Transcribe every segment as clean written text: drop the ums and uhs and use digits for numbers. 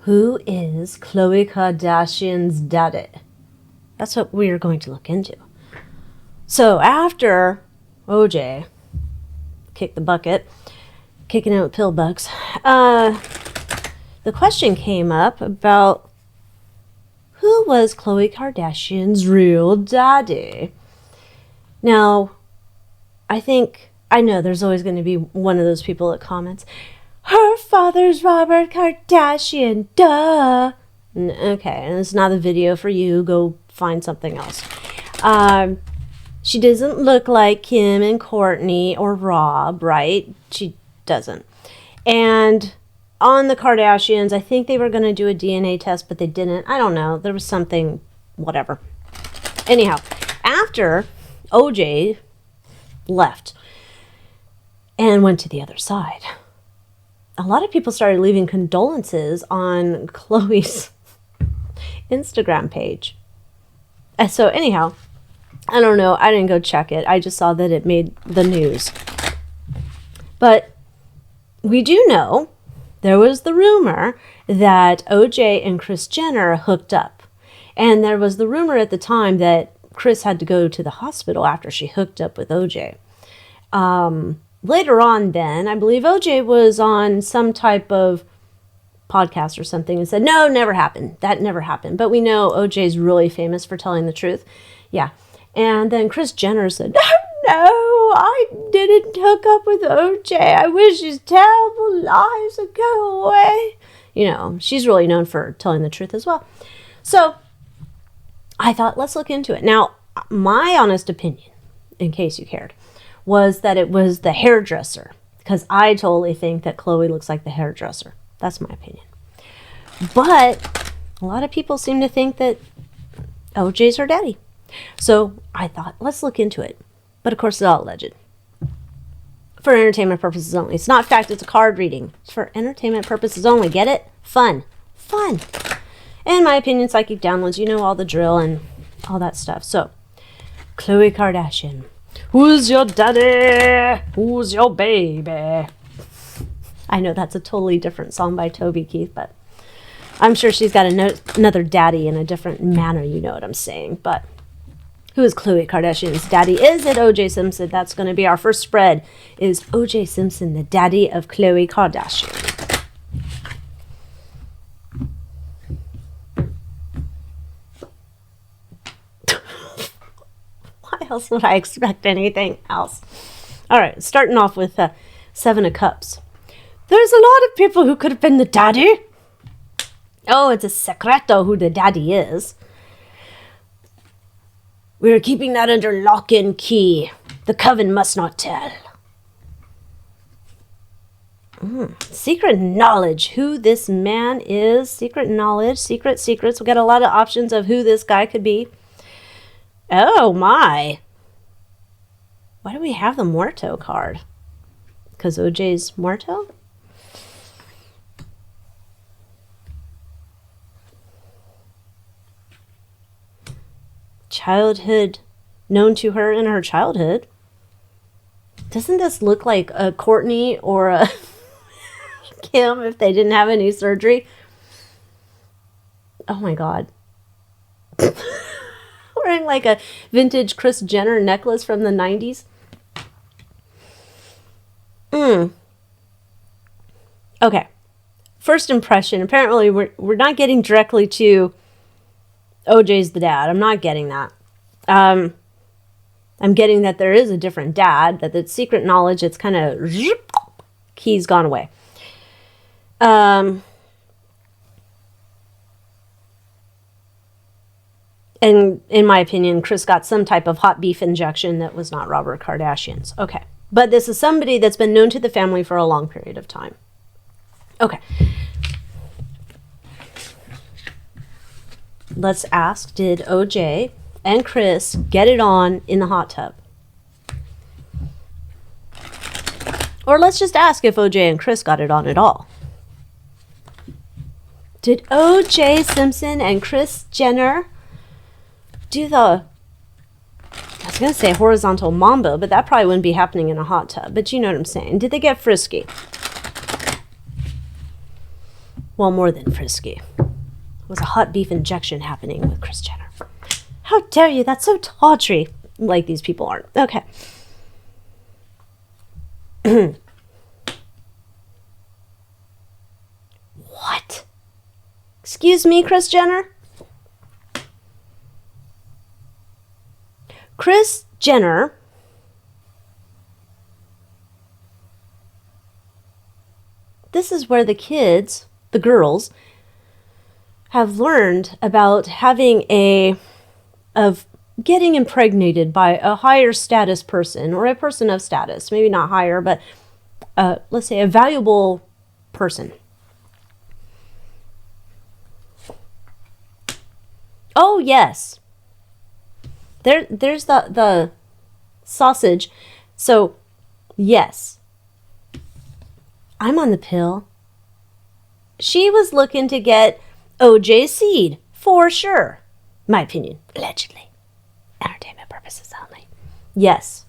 Who is Khloe Kardashian's daddy? That's what we are going to look into. So after OJ kicked the bucket, kicking out pill bucks, the question came up about who was Khloe Kardashian's real daddy. Now, I know there's always going to be one of those people that comments, her father's Robert Kardashian, duh. Okay, and it's not a video for you. Go find something else. She doesn't look like Kim and Courtney or Rob, right? She doesn't. And on the Kardashians, I think they were going to do a DNA test, but they didn't. I don't know. There was something, whatever. Anyhow, after OJ left and went to the other side, a lot of people started leaving condolences on Khloe's Instagram page. And so anyhow, I don't know. I didn't go check it. I just saw that it made the news. But we do know there was the rumor that OJ and Kris Jenner hooked up. And there was the rumor at the time that Kris had to go to the hospital after she hooked up with OJ. Later on then, I believe OJ was on some type of podcast or something and said, no, never happened. That never happened. But we know OJ's really famous for telling the truth. Yeah. And then Kris Jenner said, no, I didn't hook up with OJ. I wish his terrible lies would go away. You know, she's really known for telling the truth as well. So I thought, let's look into it. Now, my honest opinion, in case you cared, was that it was the hairdresser. Because I totally think that Khloe looks like the hairdresser. That's my opinion. But a lot of people seem to think that OJ's her daddy. So I thought, let's look into it. But of course, it's all alleged. For entertainment purposes only. It's not fact, it's a card reading. It's for entertainment purposes only. Get it? Fun. Fun. And my opinion, psychic downloads, you know all the drill and all that stuff. So, Khloe Kardashian. Who's your daddy? Who's your baby? I know that's a totally different song by Toby Keith, but I'm sure she's got another daddy in a different manner, you know what I'm saying. But who is Khloe Kardashian's daddy? Is it O.J. Simpson? That's going to be our first spread. Is O.J. Simpson the daddy of Khloe Kardashian? Why else would I expect anything else? All right, starting off with Seven of Cups. There's a lot of people who could have been the daddy. Oh, it's a secreto who the daddy is. We're keeping that under lock and key. The coven must not tell. Secret knowledge. Who this man is. Secret knowledge. Secret secrets. We got a lot of options of who this guy could be. Oh, my. Why do we have the Muerto card? Because OJ's Muerto? Childhood known to her in her childhood. Doesn't this look like a Courtney or a Kim if they didn't have any surgery? Oh my God. Wearing like a vintage Kris Jenner necklace from the 90s. Okay. First impression. Apparently we're not getting directly to OJ's the dad. I'm not getting that. I'm getting that there is a different dad, that the secret knowledge, it's kind of, key's gone away. And in my opinion, Kris got some type of hot beef injection that was not Robert Kardashian's. Okay. But this is somebody that's been known to the family for a long period of time. Okay. Let's ask, did OJ and Kris get it on in the hot tub? Or let's just ask if OJ and Kris got it on at all. Did OJ Simpson and Kris Jenner do the, I was going to say horizontal mambo, but that probably wouldn't be happening in a hot tub. But you know what I'm saying. Did they get frisky? Well, more than frisky. It was a hot beef injection happening with Kris Jenner. How dare you? That's so tawdry. Like these people aren't. Okay. What? Excuse me, Kris Jenner? Kris Jenner this is where the kids, the girls, have learned about of getting impregnated by a higher status person or a person of status. Maybe not higher, but let's say a valuable person. Oh, yes. There's the sausage. So, yes. I'm on the pill. She was looking to get OJ's seed, for sure. My opinion, allegedly. Entertainment purposes only. Yes.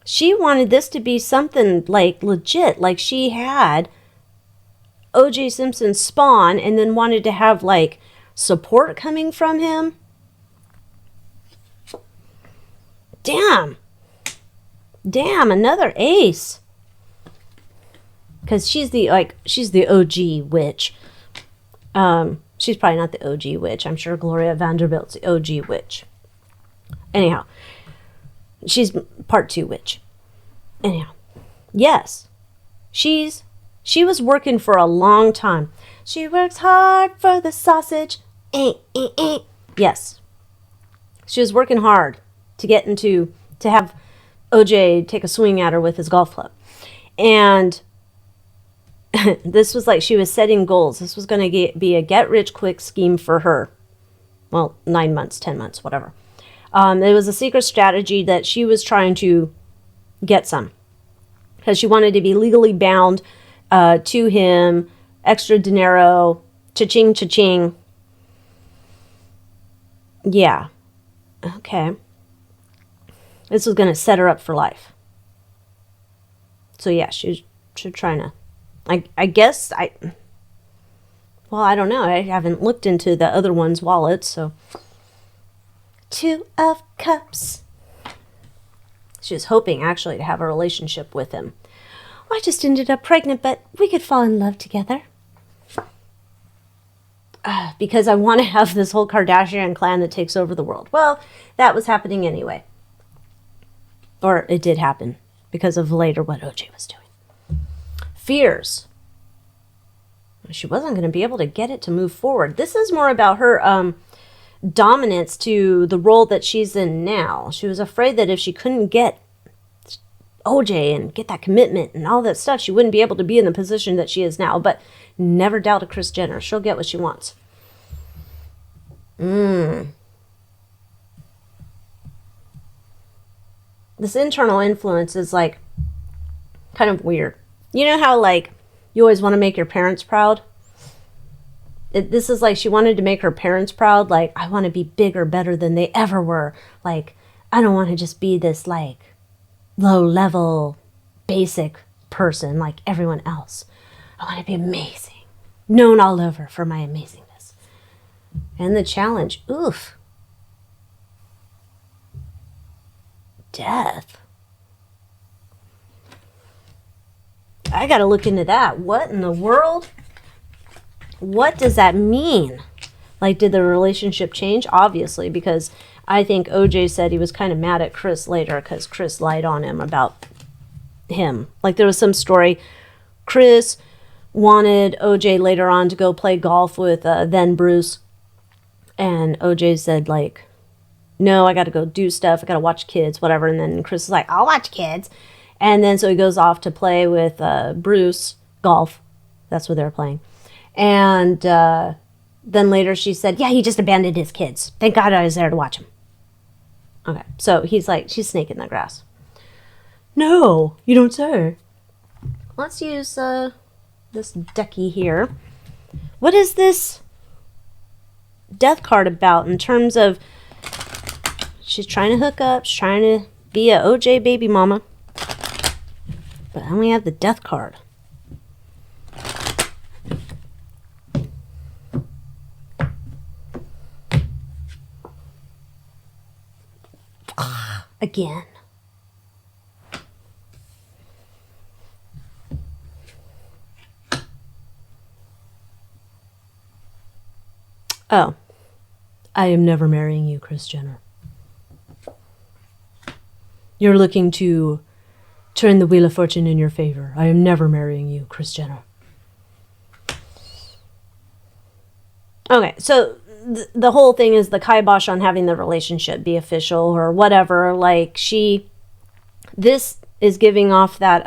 She wanted this to be something like legit, like she had OJ Simpson's spawn and then wanted to have like support coming from him. Damn, another ace. Because she's the OG witch. She's probably not the OG witch. I'm sure Gloria Vanderbilt's the OG witch. Anyhow, she's part 2 witch. Anyhow, yes, she was working for a long time. She works hard for the sausage. Yes, she was working hard to have OJ take a swing at her with his golf club. And this was like she was setting goals. This was going to be a get-rich-quick scheme for her. Well, 9 months, 10 months, whatever. It was a secret strategy that she was trying to get some. Because she wanted to be legally bound to him. Extra dinero. Cha-ching, cha-ching. Yeah. Okay. This was going to set her up for life. So yeah, she was trying to... I guess well, I don't know. I haven't looked into the other one's wallet, so... 2 of Cups. She was hoping, actually, to have a relationship with him. I just ended up pregnant, but we could fall in love together. Because I want to have this whole Kardashian clan that takes over the world. Well, that was happening anyway. Or it did happen because of later what OJ was doing. Fears. She wasn't going to be able to get it to move forward. This is more about her dominance to the role that she's in now. She was afraid that if she couldn't get OJ and get that commitment and all that stuff, she wouldn't be able to be in the position that she is now. But never doubt a Kris Jenner. She'll get what she wants. This internal influence is like kind of weird. You know how like you always want to make your parents proud? This is like she wanted to make her parents proud. Like, I want to be bigger, better than they ever were. Like, I don't want to just be this like low level, basic person like everyone else. I want to be amazing. Known all over for my amazingness. And the challenge, oof. Death. I gotta look into that. What in the world? What does that mean? Like, did the relationship change? Obviously, because I think OJ said he was kind of mad at Kris later because Kris lied on him about him. Like, there was some story. Kris wanted OJ later on to go play golf with then Bruce. And OJ said, like, no, I got to go do stuff. I got to watch kids, whatever. And then Kris is like, I'll watch kids. And then so he goes off to play with Bruce golf. That's what they were playing. And then later she said, yeah, he just abandoned his kids. Thank God I was there to watch him. Okay, so he's like, she's snaking the grass. No, you don't say. Let's use this decky here. What is this death card about in terms of she's trying to hook up, she's trying to be a OJ baby mama. But I only have the death card. Again. Oh. I am never marrying you, Kris Jenner. You're looking to turn the Wheel of Fortune in your favor. I am never marrying you, Kris Jenner. Okay, so the whole thing is the kibosh on having the relationship be official or whatever. Like, this is giving off that,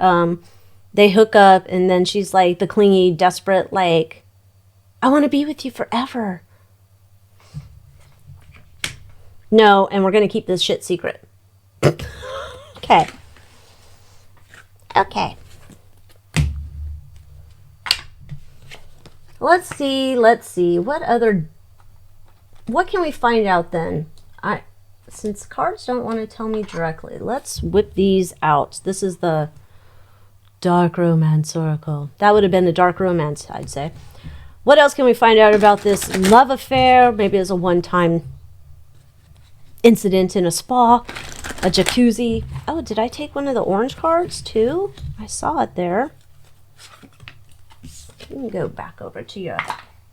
they hook up and then she's like the clingy, desperate, like, I want to be with you forever. No, and we're going to keep this shit secret. Okay. Okay. Let's see. What can we find out then? Since cards don't want to tell me directly, let's whip these out. This is the Dark Romance Oracle. That would have been the Dark Romance, I'd say. What else can we find out about this love affair? Maybe it's a one-time incident in a spa, a jacuzzi. Oh, did I take one of the orange cards too? I saw it there. You can go back over to your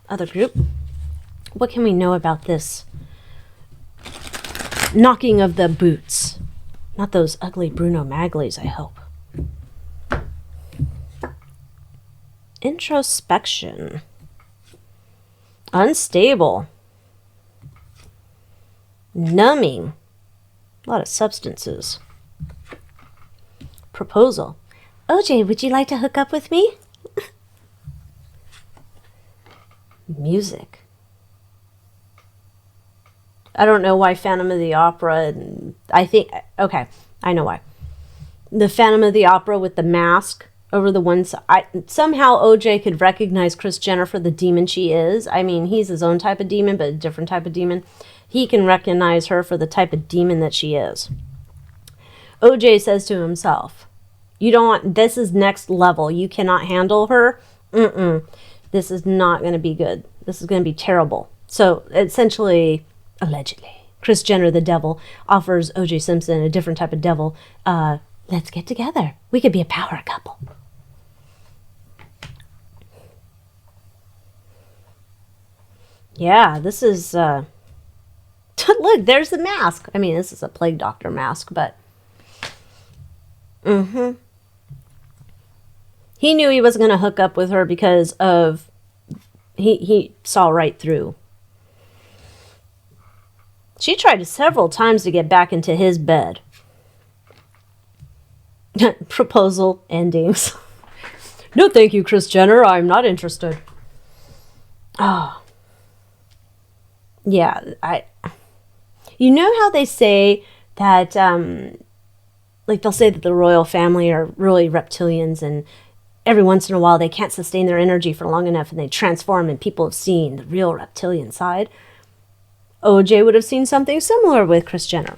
other group. What can we know about this knocking of the boots? Not those ugly Bruno Magli's, I hope. Introspection. Unstable. Numbing. A lot of substances. Proposal. OJ, would you like to hook up with me? Music. I don't know why Phantom of the Opera. Okay, I know why. The Phantom of the Opera with the mask over the one side. Somehow OJ could recognize Kris Jenner for the demon she is. I mean, he's his own type of demon, but a different type of demon. He can recognize her for the type of demon that she is. OJ says to himself, this is next level. You cannot handle her. This is not going to be good. This is going to be terrible. So essentially, allegedly, Kris Jenner, the devil, offers OJ Simpson, a different type of devil, let's get together. We could be a power couple. Yeah, this is... Look, there's the mask. I mean, this is a plague doctor mask, but... He knew he wasn't going to hook up with her because of... He saw right through. She tried several times to get back into his bed. Proposal endings. No, thank you, Kris Jenner. I'm not interested. Oh. Yeah, You know how they say that, like they'll say that the royal family are really reptilians and every once in a while they can't sustain their energy for long enough and they transform and people have seen the real reptilian side. OJ would have seen something similar with Kris Jenner.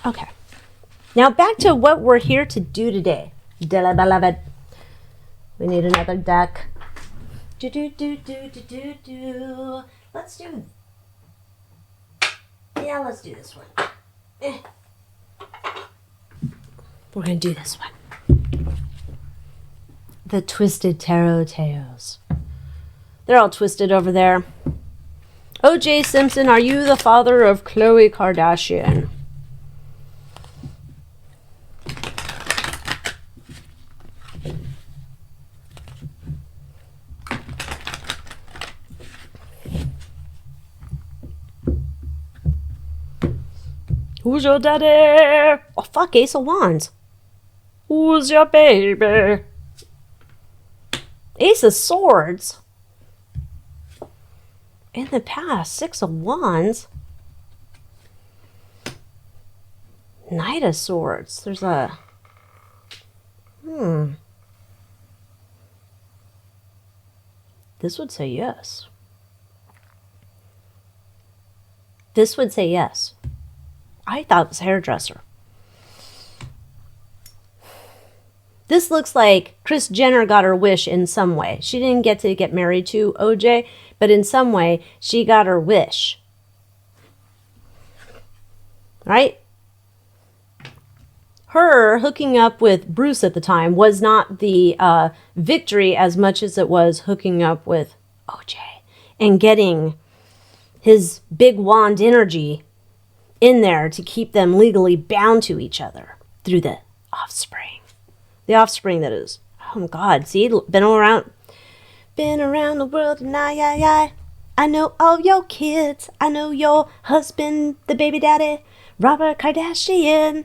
Okay. Now back to what we're here to do today. We need another deck. Let's do... Yeah, let's do this one. We're going to do this one. The Twisted Tarot Teos. They're all twisted over there. OJ Simpson, are you the father of Khloe Kardashian? Who's your daddy? Oh, fuck, Ace of Wands. Who's your baby? Ace of Swords. In the past, Six of Wands. Knight of Swords. There's a... This would say yes. This would say yes. I thought it was hairdresser. This looks like Kris Jenner got her wish in some way. She didn't get to get married to OJ, but in some way, she got her wish. Right? Her hooking up with Bruce at the time was not the victory as much as it was hooking up with OJ and getting his big wand energy in there to keep them legally bound to each other through the offspring. The offspring, that is. Oh my God, see, been around the world and I know all your kids. I know your husband, the baby daddy, Robert Kardashian.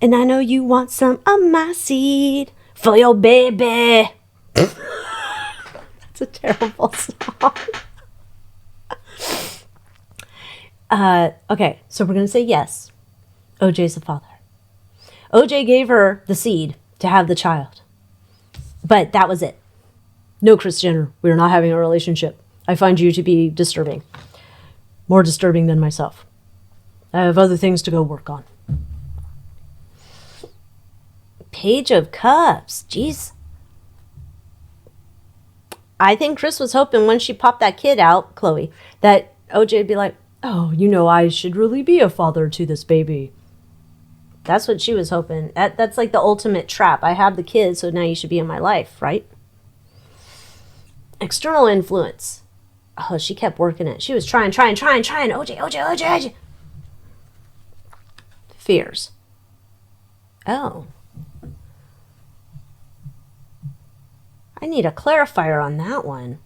And I know you want some of my seed for your baby. That's a terrible song. Okay, so we're going to say yes. OJ's the father. OJ gave her the seed to have the child. But that was it. No, Kris Jenner, we're not having a relationship. I find you to be disturbing. More disturbing than myself. I have other things to go work on. Page of Cups. Jeez. I think Kris was hoping when she popped that kid out, Khloe, that OJ would be like, oh, you know, I should really be a father to this baby. That's what she was hoping. That's like the ultimate trap. I have the kid, so now you should be in my life, right? External influence. Oh, she kept working it. She was trying. OJ. Fears. Oh. I need a clarifier on that one.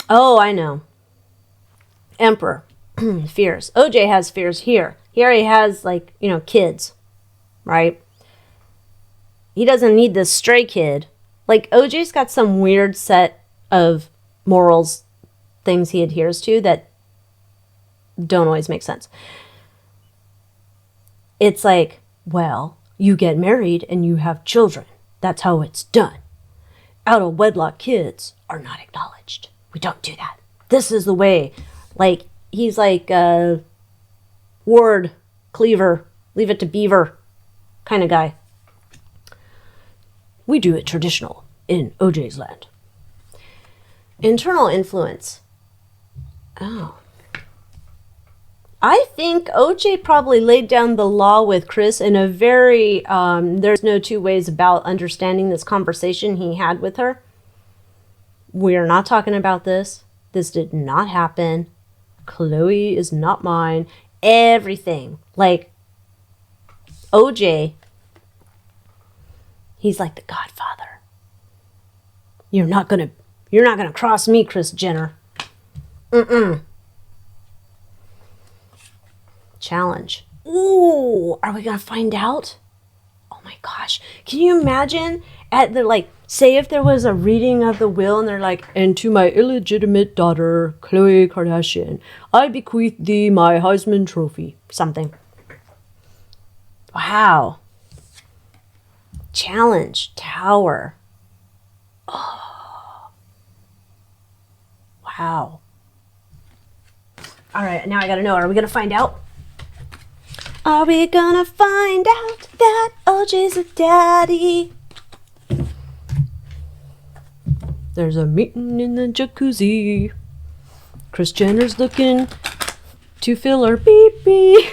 Oh, I know. Emperor. Fears. OJ has fears here. Here he has, like, you know, kids. Right? He doesn't need this stray kid. Like, OJ's got some weird set of morals, things he adheres to that don't always make sense. It's like, well, you get married and you have children. That's how it's done. Out of wedlock kids are not acknowledged. We don't do that. This is the way. Like, he's like Ward, Cleaver, Leave It to Beaver kind of guy. We do it traditional in OJ's land. Internal influence. Oh. I think OJ probably laid down the law with Kris in a very, there's no two ways about understanding this conversation he had with her. We're not talking about this. This did not happen. Khloe is not mine. Everything. Like, OJ, he's like the godfather. You're not gonna cross me, Kris Jenner. Challenge. Ooh, are we gonna find out? Oh my gosh. Can you imagine at the, like, say if there was a reading of the will and they're like, and to my illegitimate daughter, Khloe Kardashian, I bequeath thee my Heisman Trophy. Something. Wow. Challenge. Tower. Oh. Wow. All right, now I gotta know. Are we gonna find out? Are we gonna find out that OJ's a daddy? There's a meeting in the jacuzzi. Kris Jenner's looking to fill her beep-beep.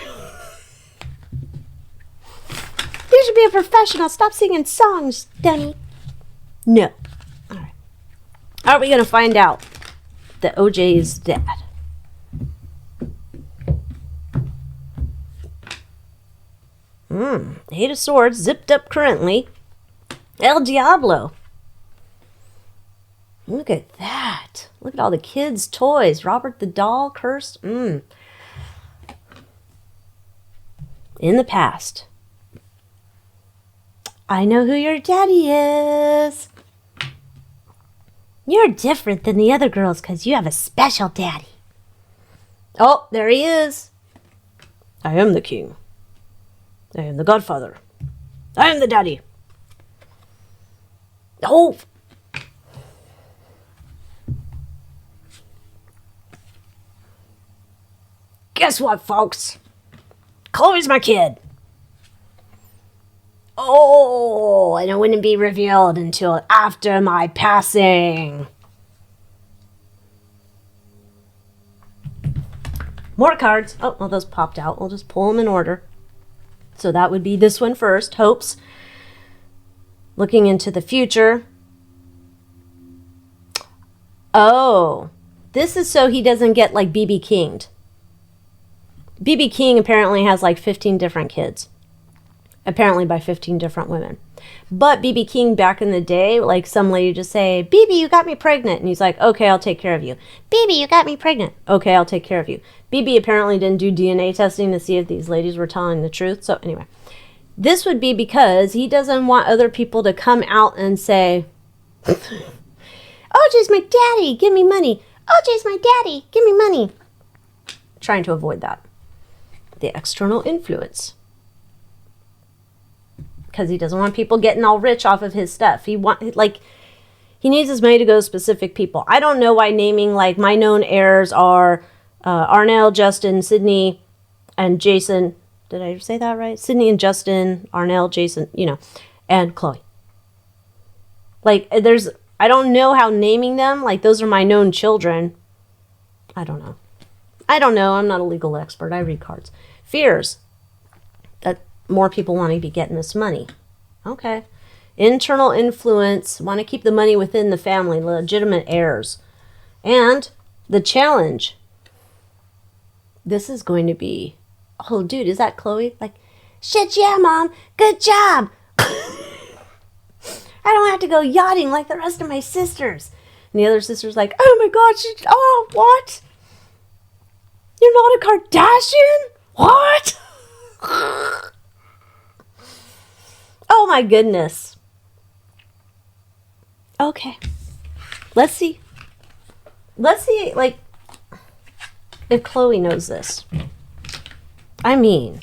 You should be a professional. Stop singing songs, dummy. No. All right. Are we gonna find out that OJ's dad? Eight of Swords, zipped up currently. El Diablo. Look at that. Look at all the kids' toys. Robert the doll, cursed. In the past. I know who your daddy is. You're different than the other girls because you have a special daddy. Oh, there he is. I am the king. I am the godfather. I am the daddy. Oh! Guess what, folks? Khloe's my kid. Oh, and it wouldn't be revealed until after my passing. More cards. Oh, well, those popped out. We'll just pull them in order. So that would be this one first. Hopes. Looking into the future. Oh, this is so he doesn't get like BB King'd. BB King apparently has like 15 different kids. Apparently by 15 different women. But BB King back in the day, like some lady just say, BB, you got me pregnant. And he's like, okay, I'll take care of you. BB, you got me pregnant. Okay, I'll take care of you. BB apparently didn't do DNA testing to see if these ladies were telling the truth. So anyway, this would be because he doesn't want other people to come out and say, OJ's my daddy, give me money. OJ's my daddy, give me money. Trying to avoid that. The external influence. Because he doesn't want people getting all rich off of his stuff. He needs his money to go to specific people. I don't know why naming like my known heirs are Arnell, Justin, Sydney, and Jason. Did I say that right? Sydney and Justin, Arnell, Jason, and Khloe. Like I don't know how naming them, like those are my known children. I don't know. I'm not a legal expert. I read cards. Fears. That more people want to be getting this money. Okay. Internal influence. Want to keep the money within the family. Legitimate heirs. And the challenge. This is going to be... Oh, dude, is that Khloe? Like, shit, yeah, Mom. Good job. I don't have to go yachting like the rest of my sisters. And the other sister's like, oh my God, what? You're not a Kardashian? What? Oh my goodness. Okay. Let's see, like, if Khloe knows this. I mean,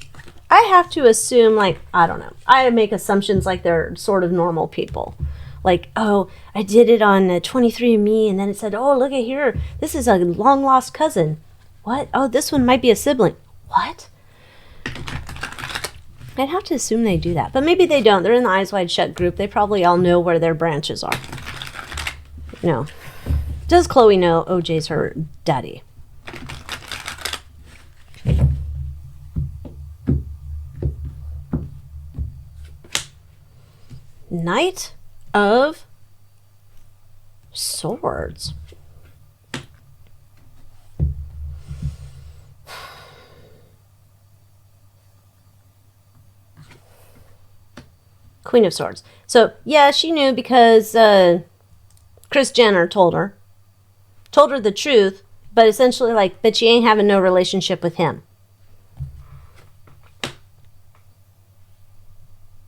I have to assume, like, I don't know. I make assumptions like they're sort of normal people. Like, oh, I did it on 23andMe, and then it said, oh, look at here. This is a long-lost cousin. What? Oh, this one might be a sibling. What? I'd have to assume they do that. But maybe they don't. They're in the Eyes Wide Shut group. They probably all know where their branches are. No. Does Khloe know OJ's her daddy? Knight of Swords. Queen of Swords. So, yeah, she knew because Kris Jenner told her the truth, but essentially, like, that she ain't having no relationship with him.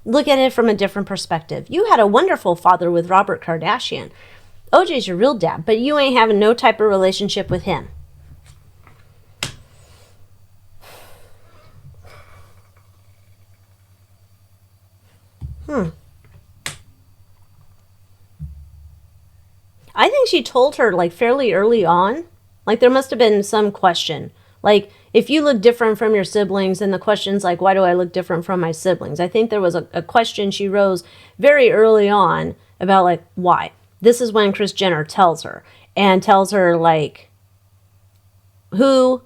Look at it from a different perspective. You had a wonderful father with Robert Kardashian. OJ's your real dad, but you ain't having no type of relationship with him. I think she told her, like, fairly early on. Like, there must have been some question. Like, if you look different from your siblings, and the question's like, why do I look different from my siblings? I think there was a question she rose very early on about, like, why. This is when Kris Jenner tells her. And tells her, like, who,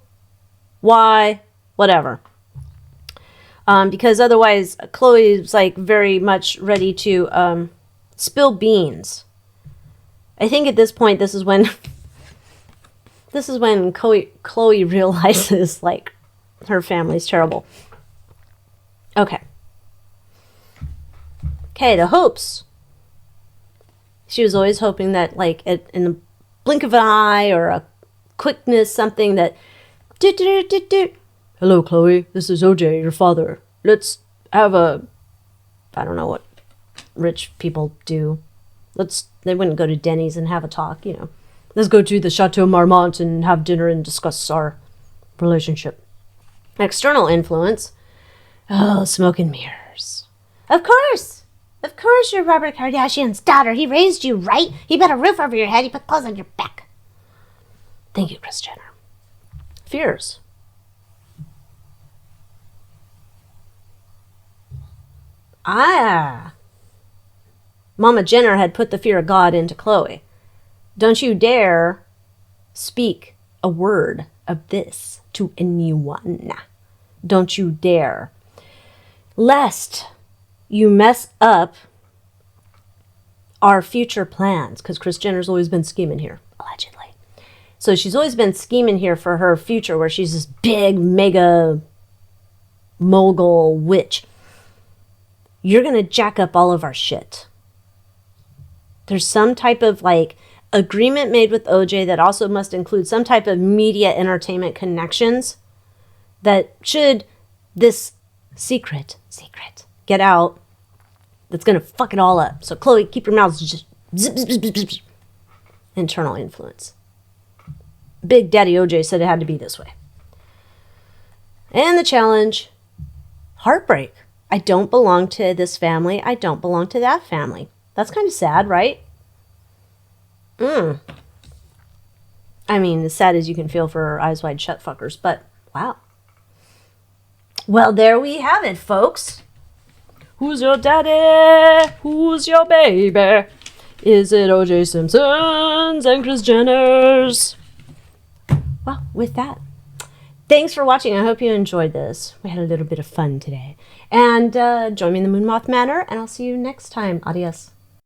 why, whatever. Because otherwise, Khloe's, like, very much ready to spill beans. I think at this point, this is when Khloe realizes, like, her family's terrible. Okay, the hopes. She was always hoping that, like, in the blink of an eye or a quickness, something that... Hello, Khloe. This is OJ, your father. Let's have a... I don't know what rich people do. They wouldn't go to Denny's and have a talk, you know. Let's go to the Chateau Marmont and have dinner and discuss our relationship. External influence. Oh, smoke and mirrors. Of course. Of course you're Robert Kardashian's daughter. He raised you, right? He put a roof over your head. He put clothes on your back. Thank you, Kris Jenner. Fears. Mama Jenner had put the fear of God into Khloe. Don't you dare speak a word of this to anyone. Don't you dare. Lest you mess up our future plans, because Kris Jenner's always been scheming here, allegedly. So she's always been scheming here for her future, where she's this big, mega mogul witch. You're going to jack up all of our shit. There's some type of like agreement made with OJ that also must include some type of media entertainment connections that should this secret get out, that's going to fuck it all up. So Khloe, keep your mouth just zip, zip, zip, zip, zip. Internal influence. Big Daddy OJ said it had to be this way. And the challenge, heartbreak. I don't belong to this family. I don't belong to that family. That's kind of sad, right? I mean, as sad as you can feel for eyes wide shut fuckers, but wow. Well, there we have it, folks. Who's your daddy? Who's your baby? Is it O.J. Simpson's and Kris Jenner's? Well, with that, thanks for watching. I hope you enjoyed this. We had a little bit of fun today. And join me in the Moon Moth Manor, and I'll see you next time. Adios.